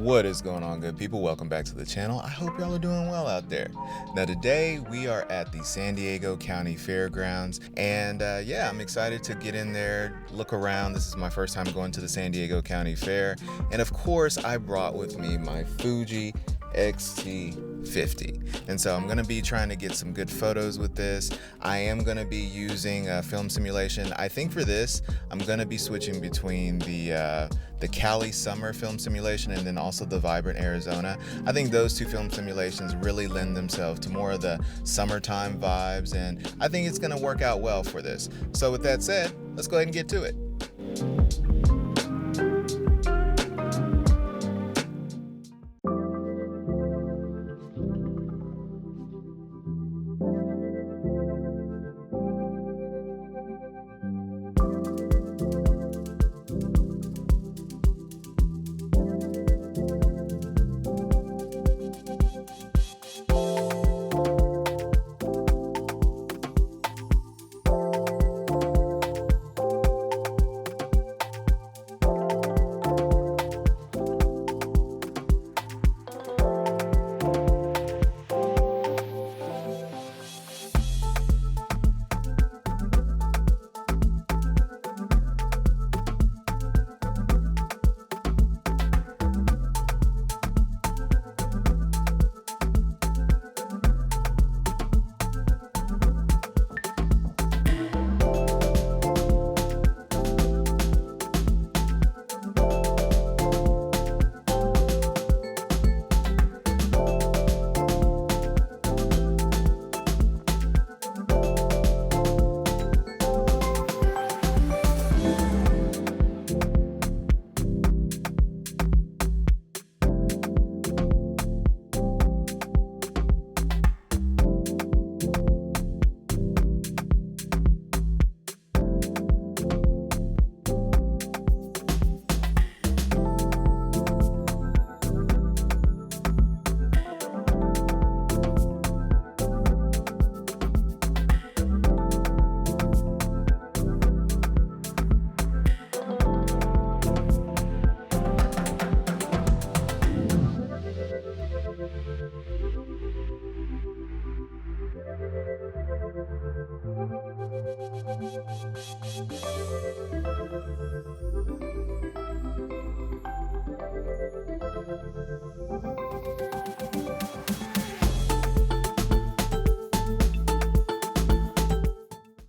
What is going on, good people? Welcome back to the channel. I hope y'all are doing well out there. Now today we are at the San Diego County Fairgrounds, and yeah, I'm excited to get in there, look around. This is my first time going to the San Diego County Fair, and of course I brought with me my FUJI X-T50, and so I'm going to be trying to get some good photos with this. I am going to be using a film simulation. I think for this I'm going to be switching between the Cali summer film simulation and then also the Vibrant Arizona. I think those two film simulations really lend themselves to more of the summertime vibes, and I think it's going to work out well for this. So with that said, let's go ahead and get to it.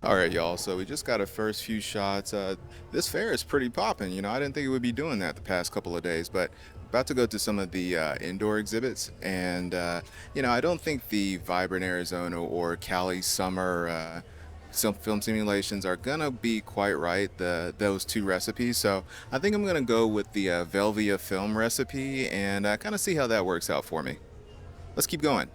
All right, y'all, so we just got our first few shots. This fair is pretty popping. I didn't think it would be doing that the past couple of days, but about to go to some of the indoor exhibits. And I don't think the Vibrant Arizona or Cali summer some film simulations are gonna be quite right, those two recipes. So I think I'm gonna go with the Velvia film recipe and kind of see how that works out for me. Let's keep going.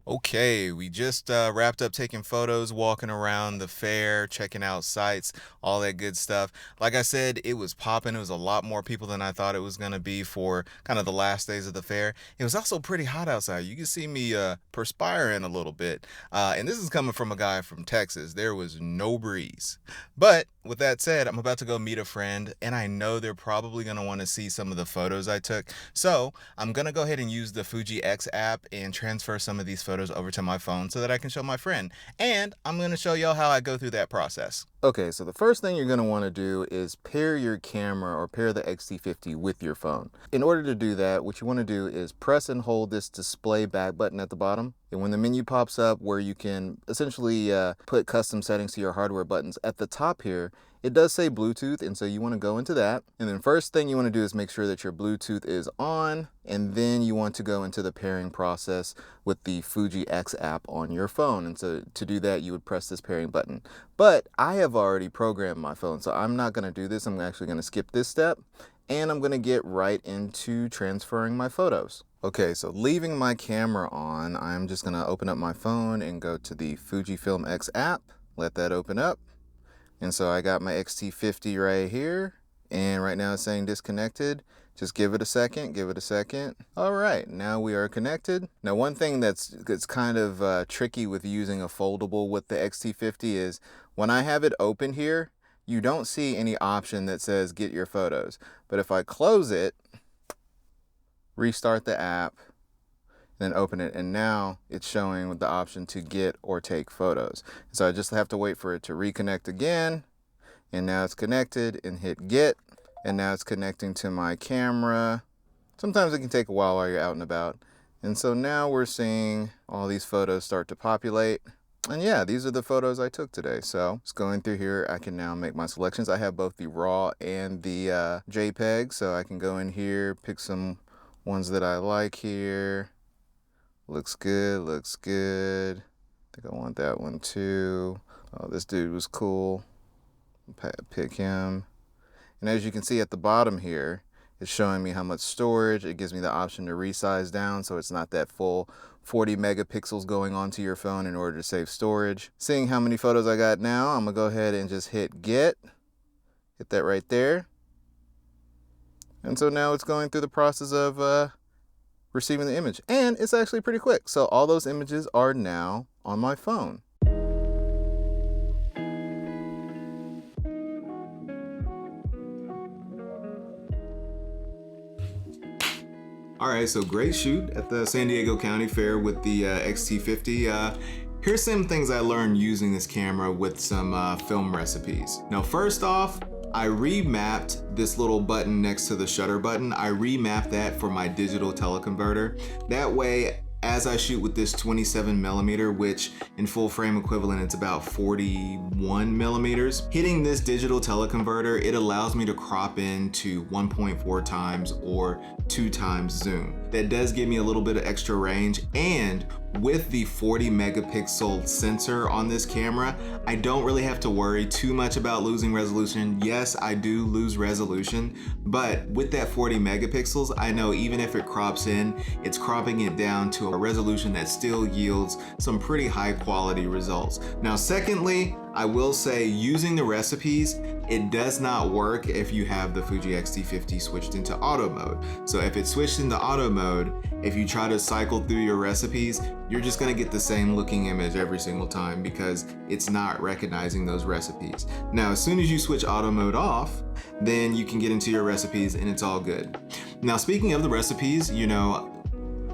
Okay, we just wrapped up taking photos, walking around the fair, checking out sites, all that good stuff. Like I said, it was popping. It was a lot more people than I thought it was going to be for kind of the last days of the fair. It was also pretty hot outside. You can see me perspiring a little bit. And this is coming from a guy from Texas. There was no breeze. But with that said, I'm about to go meet a friend, and I know they're probably going to want to see some of the photos I took. So I'm going to go ahead and use the Fuji X app and transfer some of these photos over to my phone so that I can show my friend. And I'm going to show y'all how I go through that process. Okay, so the first thing you're going to want to do is pair your camera or pair the X-T50 with your phone. In order to do that, what you want to do is press and hold this display back button at the bottom. And when the menu pops up where you can essentially put custom settings to your hardware buttons, at the top here, it does say Bluetooth, and so you want to go into that. And then first thing you want to do is make sure that your Bluetooth is on, and then you want to go into the pairing process with the Fuji X app on your phone. And so to do that, you would press this pairing button. But I have already programmed my phone, so I'm not going to do this. I'm actually going to skip this step, and I'm going to get right into transferring my photos. Okay, so leaving my camera on, I'm just going to open up my phone and go to the Fujifilm X app, let that open up. And so I got my X-T50 right here, and right now it's saying disconnected. Just give it a second, give it a second. All right, now we are connected. Now one thing that's kind of tricky with using a foldable with the X-T50 is when I have it open here, you don't see any option that says get your photos. But if I close it, restart the app, then open it, and now it's showing with the option to get or take photos. So I just have to wait for it to reconnect again, and now it's connected, and hit get, and now it's connecting to my camera. Sometimes it can take a while you're out and about. And so now we're seeing all these photos start to populate. And yeah, these are the photos I took today. So just going through here, I can now make my selections. I have both the RAW and the JPEG, so I can go in here, pick some ones that I like here. Looks good, looks good. I think I want that one too. Oh, this dude was cool. Pick him. And as you can see at the bottom here, it's showing me how much storage. It gives me the option to resize down so it's not that full 40 megapixels going onto your phone in order to save storage. Seeing how many photos I got now, I'm gonna go ahead and just hit get. Hit that right there. And so now it's going through the process of receiving the image, and it's actually pretty quick. So all those images are now on my phone. All right, so great shoot at the San Diego County Fair with the X-T50. Here's some things I learned using this camera with some film recipes. Now, first off, I remapped this little button next to the shutter button. I remapped that for my digital teleconverter. That way, as I shoot with this 27mm, which in full frame equivalent, it's about 41 millimeters, hitting this digital teleconverter, it allows me to crop in to 1.4 times or 2 times zoom. That does give me a little bit of extra range, and with the 40 megapixel sensor on this camera, I don't really have to worry too much about losing resolution. Yes, I do lose resolution, but with that 40 megapixels, I know even if it crops in, it's cropping it down to a resolution that still yields some pretty high quality results. Now, secondly, I will say using the recipes, it does not work if you have the Fuji X-T50 switched into auto mode. So if it's switched into auto mode, if you try to cycle through your recipes, you're just gonna get the same looking image every single time because it's not recognizing those recipes. Now, as soon as you switch auto mode off, then you can get into your recipes and it's all good. Now, speaking of the recipes, you know,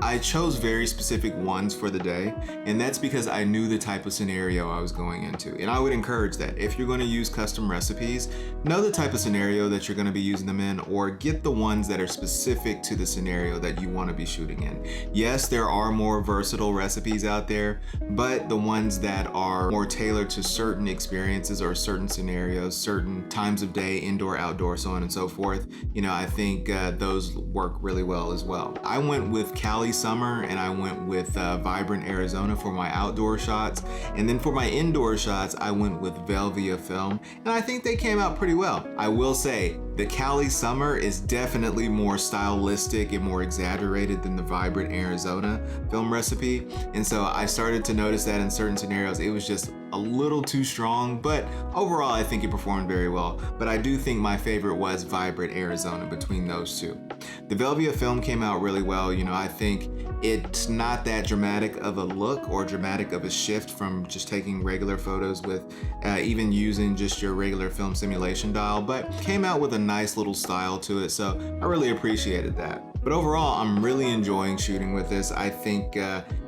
I chose very specific ones for the day, and that's because I knew the type of scenario I was going into. And I would encourage that if you're going to use custom recipes, know the type of scenario that you're going to be using them in, or get the ones that are specific to the scenario that you want to be shooting in. Yes, there are more versatile recipes out there, but the ones that are more tailored to certain experiences or certain scenarios, certain times of day, indoor, outdoor, so on and so forth, you know, I think those work really well as well. I went with Cali summer, and I went with vibrant Arizona for my outdoor shots, and then for my indoor shots I went with Velvia film, and I think they came out pretty well. I will say the Cali summer is definitely more stylistic and more exaggerated than the vibrant Arizona film recipe, and so I started to notice that in certain scenarios it was just a little too strong, but overall I think it performed very well. But I do think my favorite was vibrant Arizona between those two. The Velvia film came out really well. You know, I think it's not that dramatic of a look or dramatic of a shift from just taking regular photos with even using just your regular film simulation dial, but came out with a nice little style to it, so I really appreciated that. But overall, I'm really enjoying shooting with this. I think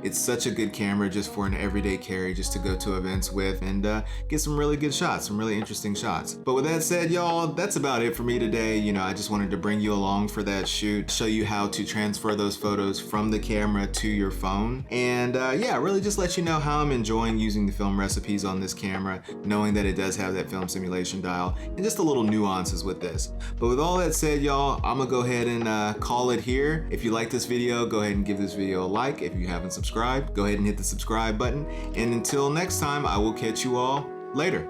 it's such a good camera just for an everyday carry, just to go to events with and get some really good shots, some really interesting shots. But with that said, y'all, that's about it for me today. You know, I just wanted to bring you along for that shoot, show you how to transfer those photos from the camera to your phone. And yeah, really just let you know how I'm enjoying using the film recipes on this camera, knowing that it does have that film simulation dial and just a little nuances with this. But with all that said, y'all, I'm gonna go ahead and call it here. If you like this video, go ahead and give this video a like. If you haven't subscribed, go ahead and hit the subscribe button. And until next time, I will catch you all later.